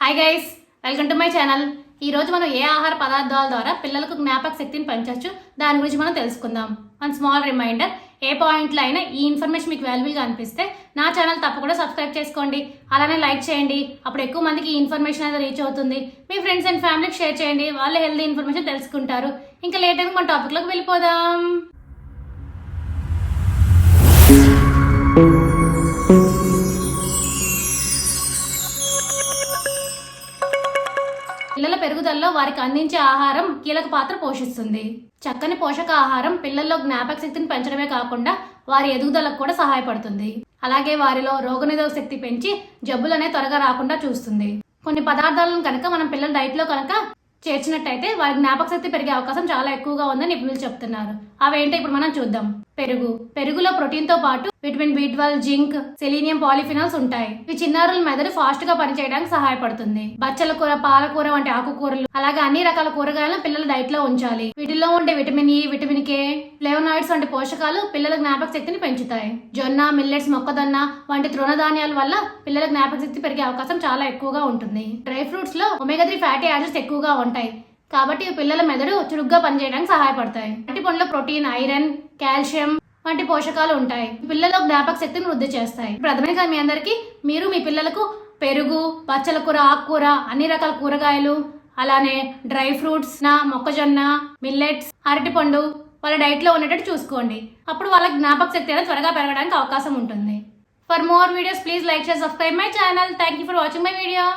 Hi guys, welcome to my channel. ఈ రోజు మనం ఏ ఆహార పదార్థాల ద్వారా పిల్లలకు జ్ఞాపక శక్తిని పెంచవచ్చు దాని గురించి మనం తెలుసుకుందాం. వన్ స్మాల్ రిమైండర్, ఏ పాయింట్లో అయినా ఈ ఇన్ఫర్మేషన్ మీకు వాల్యుబుల్గా అనిపిస్తే నా ఛానల్ తప్పకుండా సబ్స్క్రైబ్ చేసుకోండి, అలానే లైక్ చేయండి. అప్పుడు ఎక్కువ మందికి ఈ ఇన్ఫర్మేషన్ అయితే రీచ్ అవుతుంది. మీ ఫ్రెండ్స్ అండ్ ఫ్యామిలీకి షేర్ చేయండి, వాళ్ళే హెల్తీ ఇన్ఫర్మేషన్ తెలుసుకుంటారు. ఇంకా లేట్ అయితే మన టాపిక్లోకి వెళ్ళిపోదాం. పిల్లల పెరుగుదలలో వారికి అందించే ఆహారం కీలక పాత్ర పోషిస్తుంది. చక్కని పోషకాహారం పిల్లల్లో జ్ఞాపక శక్తిని పెంచడమే కాకుండా వారి ఎదుగుదలకు కూడా సహాయపడుతుంది. అలాగే వారిలో రోగనిరోధక శక్తి పెంచి జబ్బులనే త్వరగా రాకుండా చూస్తుంది. కొన్ని పదార్థాలను కనుక మనం పిల్లల డైట్లో కనుక చేర్చినట్టయితే వారి జ్ఞాపక శక్తి పెరిగే అవకాశం చాలా ఎక్కువగా ఉందని నిపుణులు చెప్తున్నారు. అవేంటో ఇప్పుడు మనం చూద్దాం. పెరుగులో ప్రోటీన్ తో పాటు vitamin B12, zinc, selenium, polyphenols ఉంటాయి. ఇవి చిన్నారుల మెదడు ఫాస్ట్ గా పనిచేయడానికి సహాయపడుతుంది. బచ్చల కూర, పాలకూర వంటి ఆకుకూరలు, అలాగే అన్ని రకాల కూరగాయలను పిల్లల డైట్ లో ఉంచాలి. వీటిలో ఉండే vitamin E, vitamin K, flavonoids వంటి పోషకాలు పిల్లల జ్ఞాపక శక్తిని పెంచుతాయి. జొన్న, మిల్లెట్స్, మొక్కజొన్న వంటి తృణధాన్యాల వల్ల పిల్లల జ్ఞాపక శక్తి పెరిగే అవకాశం చాలా ఎక్కువగా ఉంటుంది. డ్రై ఫ్రూట్స్ లో omega-3 ఫ్యాటీ యాసిడ్స్ ఎక్కువగా ఉంటాయి కాబట్టి పిల్లల మెదడు చురుగ్గా పనిచేయడానికి సహాయపడతాయి. అరటి పండ్ల ప్రోటీన్, ఐరన్, కాల్షియం వంటి పోషకాలు ఉంటాయి. పిల్లల జ్ఞాపక శక్తిని వృద్ధి చేస్తాయి. ప్రధానంగా మీ అందరికీ మీరు మీ పిల్లలకు పెరుగు, బచ్చల కూర, ఆకుకూర, అన్ని రకాల కూరగాయలు, అలానే డ్రై ఫ్రూట్స్, మొక్కజొన్న, మిల్లెట్స్, అరటి పండు వాళ్ళ డైట్ లో ఉండేటట్టు చూసుకోండి. అప్పుడు వాళ్ళ జ్ఞాపక శక్తి అనేది త్వరగా పెరగడానికి అవకాశం ఉంటుంది. For more videos please like, share, subscribe my channel. Thank you for watching my video.